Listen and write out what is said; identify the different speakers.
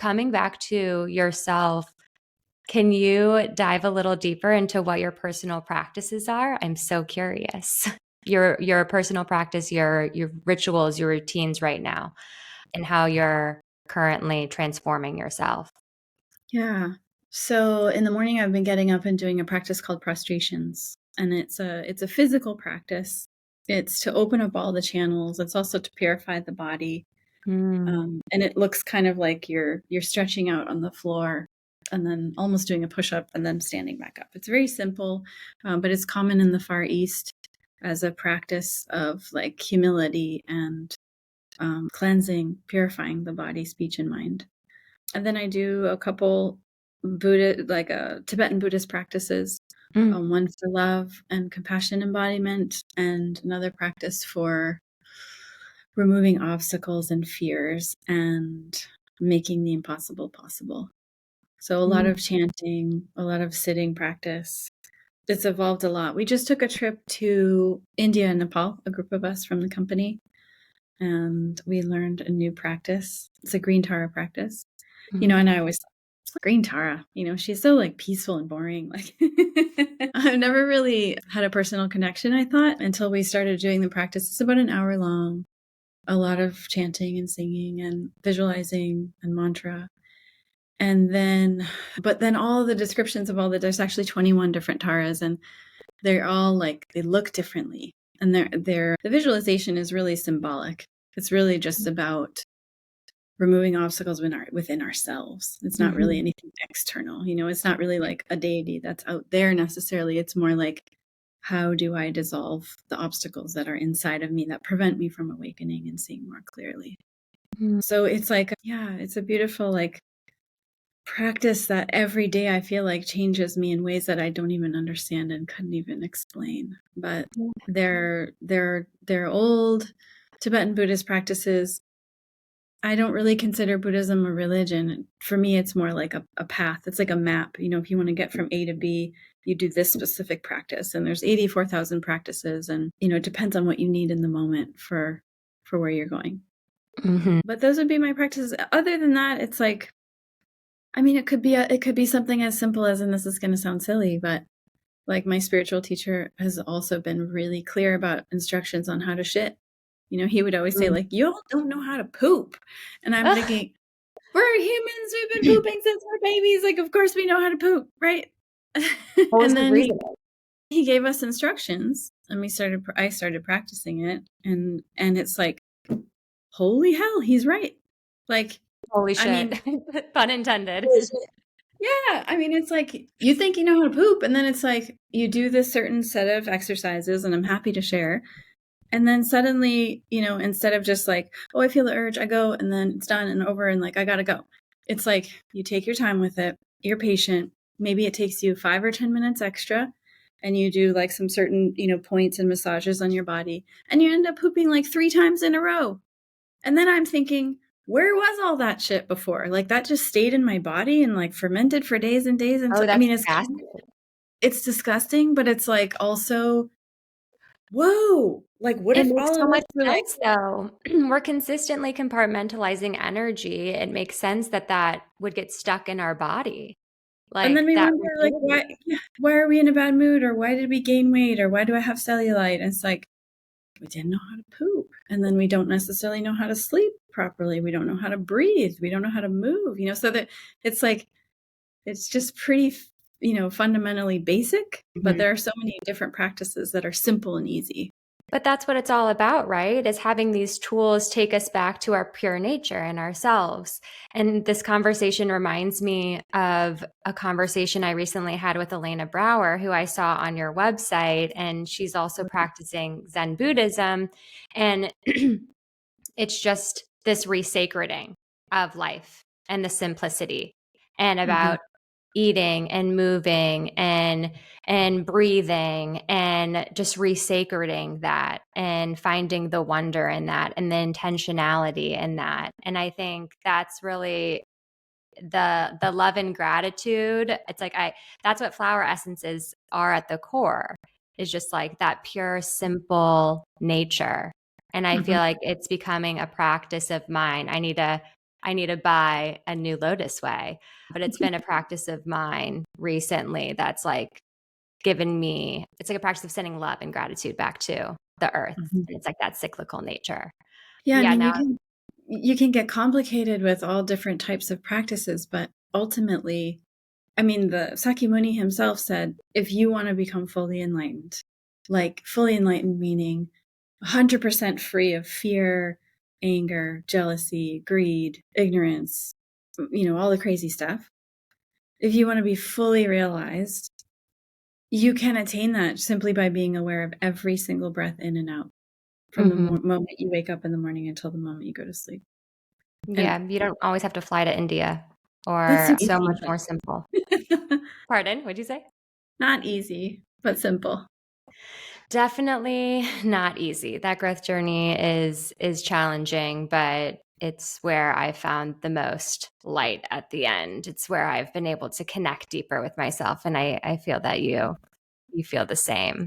Speaker 1: coming back to yourself, can you dive a little deeper into what your personal practices are? I'm so curious. Your personal practice, your rituals, your routines right now, and how you're currently transforming yourself.
Speaker 2: Yeah. So in the morning, I've been getting up and doing a practice called prostrations, and it's a physical practice. It's to open up all the channels. It's also to purify the body,
Speaker 1: Mm.
Speaker 2: and it looks kind of like you're stretching out on the floor, and then almost doing a push up, and then standing back up. It's very simple, but it's common in the Far East as a practice of like humility and cleansing, purifying the body, speech, and mind. And then I do a couple Tibetan Buddhist practices,
Speaker 1: Mm.
Speaker 2: one for love and compassion embodiment, and another practice for removing obstacles and fears and making the impossible possible. So a lot
Speaker 1: Mm.
Speaker 2: of chanting, a lot of sitting practice. It's evolved a lot. We just took a trip to India and Nepal, a group of us from the company, and we learned a new practice. It's a green Tara practice. And
Speaker 1: Mm.
Speaker 2: I always thought, Green Tara, she's so like peaceful and boring. Like I've never really had a personal connection, I thought, until we started doing the practice. It's about an hour long, a lot of chanting and singing and visualizing and mantra. But then all the descriptions of there's actually 21 different Taras, and they're all like, they look differently. And the visualization is really symbolic. It's really just about removing obstacles within ourselves. It's not really
Speaker 1: Mhm.
Speaker 2: anything external. It's not really like a deity that's out there necessarily. It's more like, how do I dissolve the obstacles that are inside of me that prevent me from awakening and seeing more clearly?
Speaker 1: Mm.
Speaker 2: So it's like, yeah, it's a beautiful like practice that every day I feel like changes me in ways that I don't even understand and couldn't even explain. But they're old Tibetan Buddhist practices. I don't really consider Buddhism a religion. For me, it's more like a path. It's like a map. If you want to get from A to B, you do this specific practice. And there's 84,000 practices. And, it depends on what you need in the moment for where you're going.
Speaker 1: Mhm.
Speaker 2: But those would be my practices. Other than that, it's like, it could be something as simple as, and this is going to sound silly, but like my spiritual teacher has also been really clear about instructions on how to shit. He would always say
Speaker 1: Mm.
Speaker 2: like, you all don't know how to poop. And I'm
Speaker 1: Ugh.
Speaker 2: thinking, we're humans. We've been pooping since we're babies. Like, of course we know how to poop, right?
Speaker 1: What was
Speaker 2: And
Speaker 1: his
Speaker 2: then
Speaker 1: reasoning?
Speaker 2: he gave us instructions, and I started practicing it, and it's like, holy hell, he's right. Like,
Speaker 1: Holy
Speaker 2: I
Speaker 1: shit.
Speaker 2: mean,
Speaker 1: Pun intended.
Speaker 2: yeah, I mean, it's like you think you know how to poop, and then it's like you do this certain set of exercises, and I'm happy to share. And then suddenly, instead of just like, oh, I feel the urge, I go, and then it's done and over, and like, I gotta go. It's like you take your time with it, you're patient. Maybe it takes you 5 or 10 minutes extra, and you do like some certain, points and massages on your body, and you end up pooping like 3 times in a row. And then I'm thinking, where was all that shit before? Like that just stayed in my body and like fermented for days and days
Speaker 1: Oh,
Speaker 2: until, I
Speaker 1: that's
Speaker 2: mean,
Speaker 1: nasty.
Speaker 2: it's disgusting, but it's like also, whoa, like what
Speaker 1: It
Speaker 2: if
Speaker 1: makes
Speaker 2: all
Speaker 1: so
Speaker 2: of us
Speaker 1: much
Speaker 2: were like,
Speaker 1: sense, though. We're consistently compartmentalizing energy. It makes sense that that would get stuck in our body,
Speaker 2: and then
Speaker 1: like
Speaker 2: we
Speaker 1: that
Speaker 2: wonder like,
Speaker 1: rigidity.
Speaker 2: why are we in a bad mood? Or why did we gain weight? Or why do I have cellulite? And it's like, we didn't know how to poop. And then we don't necessarily know how to sleep properly. We don't know how to breathe. We don't know how to move, so that it's like, it's just pretty, fundamentally basic, but
Speaker 1: Mhm.
Speaker 2: there are so many different practices that are simple and easy.
Speaker 1: But that's what it's all about, right? Is having these tools take us back to our pure nature and ourselves. And this conversation reminds me of a conversation I recently had with Elena Brower, who I saw on your website. And she's also practicing Zen Buddhism. And it's just this resacreding of life and the simplicity and
Speaker 2: Mhm.
Speaker 1: about eating and moving and breathing and just resacreding that and finding the wonder in that and the intentionality in that. And I think that's really the love and gratitude. It's like that's what flower essences are at the core, is just like that pure simple nature. And I feel
Speaker 2: Mhm.
Speaker 1: like it's becoming a practice of mine. I need to I need to buy a new Lotus Way. But it's been a practice of mine recently that's like given me, it's like a practice of sending love and gratitude back to the earth.
Speaker 2: Mhm.
Speaker 1: And it's like that cyclical nature.
Speaker 2: Yeah, I
Speaker 1: Yeah,
Speaker 2: mean,
Speaker 1: now
Speaker 2: you can get complicated with all different types of practices, but ultimately, I mean, the Sakyamuni himself said, if you want to become fully enlightened, like fully enlightened meaning 100% free of fear, anger, jealousy, greed, ignorance, all the crazy stuff. If you want to be fully realized, you can attain that simply by being aware of every single breath in and out from the
Speaker 1: Mhm.
Speaker 2: moment you wake up in the morning until the moment you go to sleep. And
Speaker 1: Yeah, you don't always have to fly to India
Speaker 2: that's
Speaker 1: or so
Speaker 2: easy.
Speaker 1: much more simple. Pardon, what'd you say?
Speaker 2: Not easy, but simple.
Speaker 1: Definitely not easy. That growth journey is challenging, but it's where I found the most light at the end. It's where I've been able to connect deeper with myself. And I feel that you feel the same.